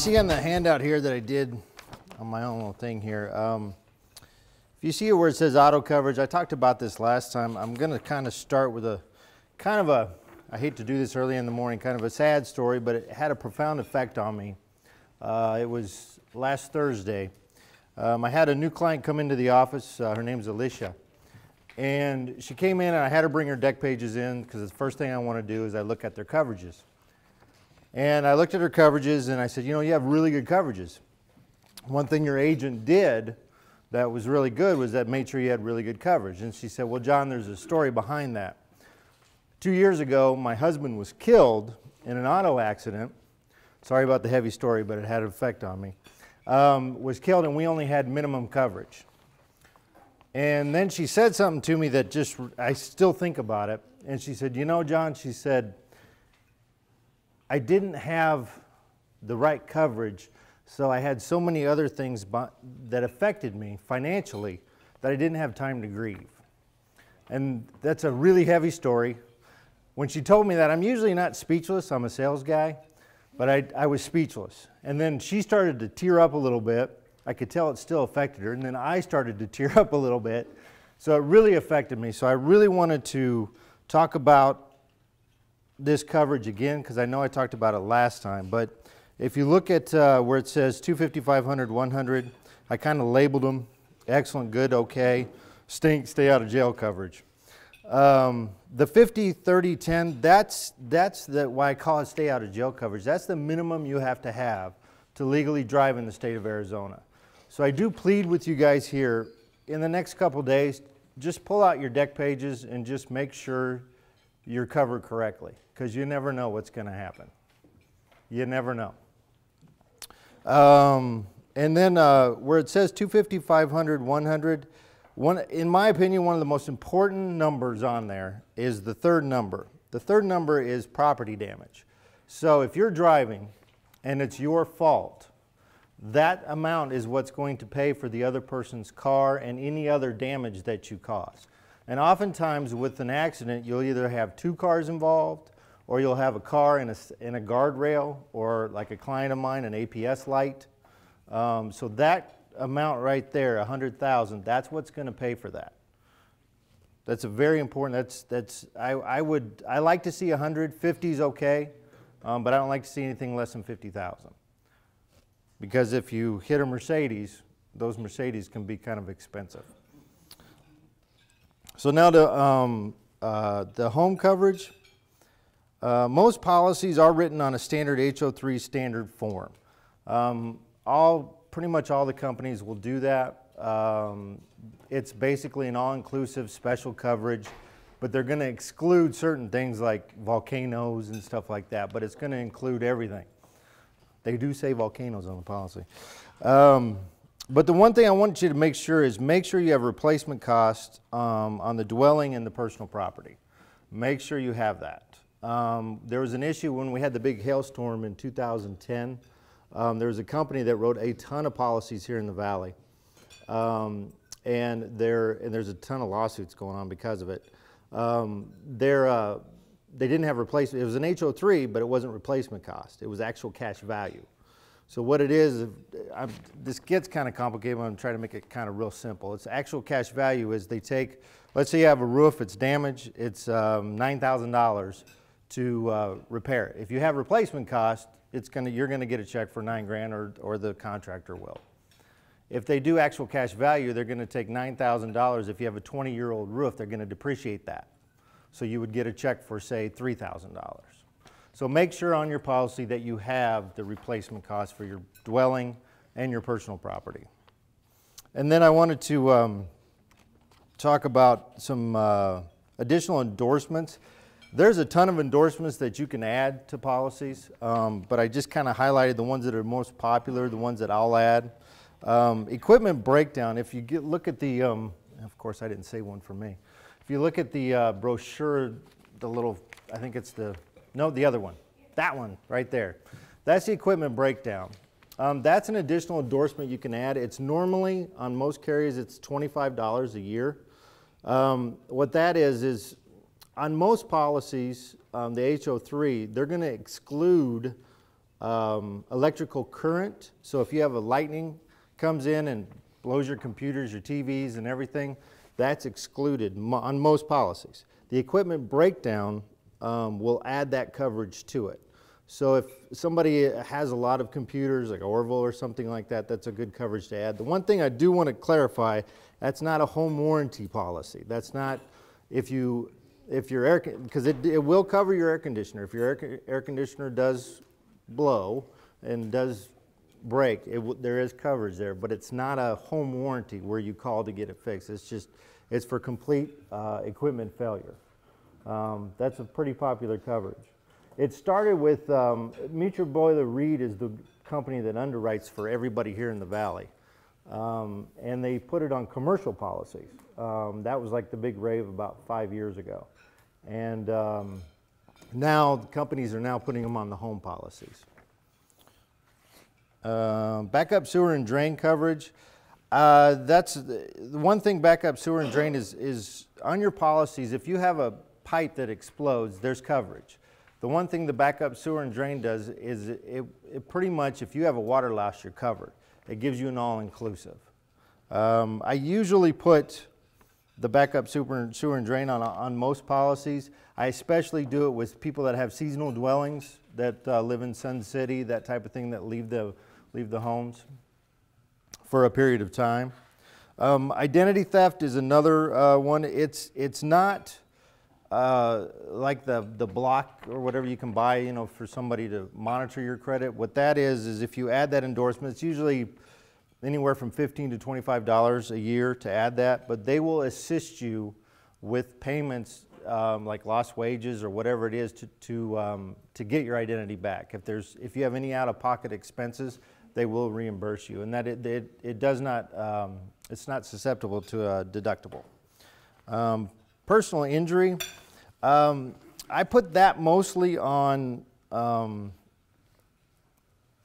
see on the handout here that I did on my own little thing here, if you see where it says auto coverage, I talked about this last time. I'm going to kind of start with I hate to do this early in the morning, kind of a sad story, but it had a profound effect on me. It was last Thursday. I had a new client come into the office. Her name's Alicia. And she came in and I had her bring her deck pages in because the first thing I want to do is I look at their coverages. And I looked at her coverages and I said, you know, you have really good coverages. One thing your agent did that was really good was that made sure you had really good coverage. And she said, well, John, there's a story behind that. 2 years ago, my husband was killed in an auto accident. Sorry about the heavy story, but it had an effect on me. Was killed and we only had minimum coverage. And then she said something to me that just, I still think about it. And she said, you know, John, she said, I didn't have the right coverage, so I had so many other things that affected me financially that I didn't have time to grieve. And that's a really heavy story. When she told me that, I'm usually not speechless, I'm a sales guy, but I was speechless. And then she started to tear up a little bit. I could tell it still affected her, and then I started to tear up a little bit. So it really affected me. So I really wanted to talk about this coverage again, because I know I talked about it last time. But if you look at where it says 250, 500, 100, I kind of labeled them excellent, good, okay, stink, stay out of jail coverage. The 50, 30, 10, that's why I call it stay out of jail coverage. That's the minimum you have to legally drive in the state of Arizona. So I do plead with you guys here, in the next couple days, just pull out your deck pages and just make sure you're covered correctly, because you never know what's going to happen. You never know. And then where it says 250, 500, 100, in my opinion, one of the most important numbers on there is the third number. The third number is property damage. So if you're driving and it's your fault, that amount is what's going to pay for the other person's car and any other damage that you cause. And oftentimes with an accident, you'll either have two cars involved, or you'll have a car in a guardrail, or like a client of mine, an APS light. So that amount right there, 100,000, that's what's going to pay for that. That's a very important. I like to see 100. 50 is okay, but I don't like to see anything less than 50,000. Because if you hit a Mercedes, those Mercedes can be kind of expensive. So now the home coverage. Most policies are written on a standard HO3 standard form. Pretty much all the companies will do that. It's basically an all-inclusive special coverage, but they're going to exclude certain things like volcanoes and stuff like that, but it's going to include everything. They do say volcanoes on the policy. But the one thing I want you to make sure is you have replacement costs on the dwelling and the personal property. Make sure you have that. There was an issue when we had the big hailstorm in 2010. There was a company that wrote a ton of policies here in the valley. And there's a ton of lawsuits going on because of it. They didn't have replacement. It was an HO3, but it wasn't replacement cost. It was actual cash value. So what it is, this gets kind of complicated, but I'm trying to make it kind of real simple. It's actual cash value is they take, let's say you have a roof, it's damaged, it's $9,000 to repair it. If you have replacement cost, you're going to get a check for $9,000 or the contractor will. If they do actual cash value, they're going to take $9,000. If you have a 20-year-old roof, they're going to depreciate that. So you would get a check for, say, $3,000. So make sure on your policy that you have the replacement cost for your dwelling and your personal property. And then I wanted to talk about some additional endorsements. There's a ton of endorsements that you can add to policies, but I just kind of highlighted the ones that are most popular, the ones that I'll add. Equipment breakdown, if you look at the, of course I didn't say one for me. If you look at the brochure, the little, I think it's the other one. That one right there. That's the equipment breakdown. That's an additional endorsement you can add. It's normally, on most carriers, it's $25 a year. What that is on most policies, the HO3, they're going to exclude electrical current. So if you have a lightning comes in and blows your computers, your TVs and everything, that's excluded on most policies. The equipment breakdown will add that coverage to it. So if somebody has a lot of computers, like Orville or something like that, that's a good coverage to add. The one thing I do want to clarify, that's not a home warranty policy. That's not if your air, because it will cover your air conditioner. If your air conditioner does blow and does break, there is coverage there, but it's not a home warranty where you call to get it fixed. It's for complete equipment failure. That's a pretty popular coverage. It started with Mutual Boiler Reed is the company that underwrites for everybody here in the Valley. And they put it on commercial policies. That was like the big rave about 5 years ago. And now the companies are now putting them on the home policies. Backup sewer and drain coverage. That's the one thing backup sewer and drain is on your policies, if you have a pipe that explodes, there's coverage. The one thing the backup sewer and drain does is it pretty much, if you have a water loss, you're covered. It gives you an all-inclusive. I usually put the backup sewer and drain on most policies. I especially do it with people that have seasonal dwellings that live in Sun City, that type of thing, that leave the homes for a period of time. Identity theft is another one. It's not like the block or whatever you can buy, you know, for somebody to monitor your credit. What that is if you add that endorsement, it's usually anywhere from $15 to $25 a year to add that, but they will assist you with payments like lost wages or whatever it is to get your identity back. If you have any out-of-pocket expenses, they will reimburse you, and that it does not, it's not susceptible to a deductible. Personal injury, I put that mostly on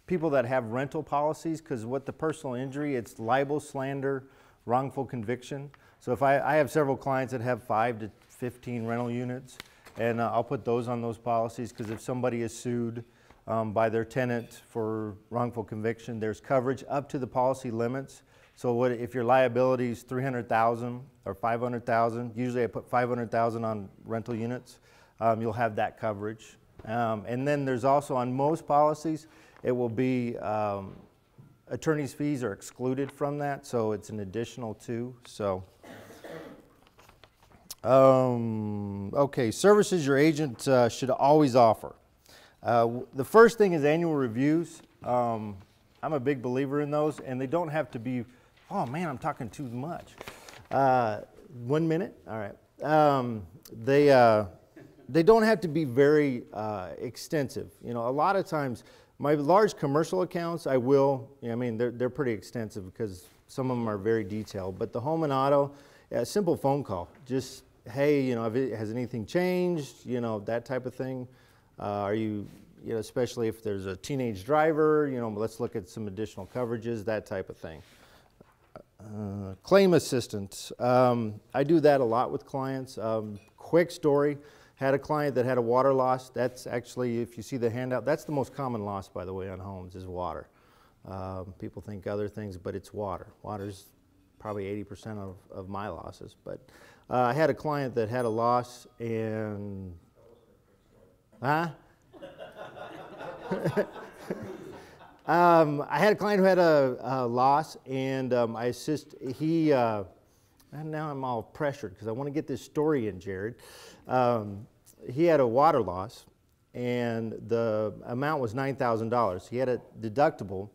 people that have rental policies, because what the personal injury, it's libel, slander, wrongful conviction. So if I have several clients that have 5 to 15 rental units, and I'll put those on those policies, because if somebody is sued by their tenant for wrongful conviction, there's coverage up to the policy limits. So if your liability is $300,000 or $500,000, usually I put $500,000 on rental units, you'll have that coverage. And then there's also on most policies, it will be attorney's fees are excluded from that, so it's an additional too. So, okay, services your agent should always offer. The first thing is annual reviews. I'm a big believer in those, and they don't have to be, oh man, I'm talking too much. 1 minute? All right. They don't have to be very extensive. You know, a lot of times, my large commercial accounts, I will, I mean, they're pretty extensive because some of them are very detailed. But the home and auto, a simple phone call, just, hey, you know, has anything changed? You know, that type of thing. Are you know, especially if there's a teenage driver, you know, let's look at some additional coverages, that type of thing. Claim assistance. I do that a lot with clients. Quick story. Had a client that had a water loss. That's actually, if you see the handout, that's the most common loss, by the way, on homes is water. People think other things, but it's water. Water's probably 80% of my losses. But I had a client that had a loss and, huh? I had a client who had a loss, and and now I'm all pressured because I want to get this story in, Jared. He had a water loss, and the amount was $9,000. He had a deductible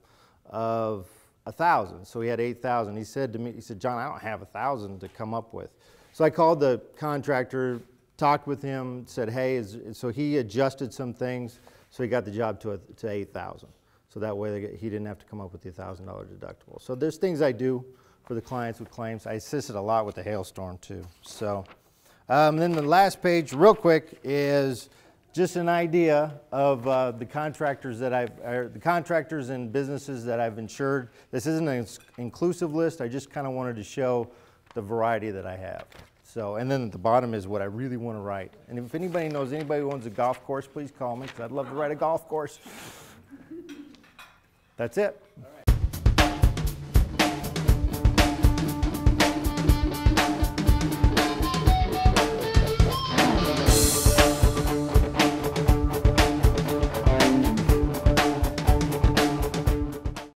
of $1,000, so he had $8,000. He said to me, he said, John, I don't have $1,000 to come up with. So I called the contractor, talked with him, said, hey, so he adjusted some things, so he got the job to $8,000. So that way he didn't have to come up with the $1,000 deductible. So there's things I do for the clients with claims. I assisted a lot with the hailstorm too. So then the last page, real quick, is just an idea of the contractors that the contractors and businesses that I've insured. This isn't an inclusive list. I just kind of wanted to show the variety that I have. So, and then at the bottom is what I really want to write. And if anybody knows anybody who owns a golf course, please call me, because I'd love to write a golf course. That's it. All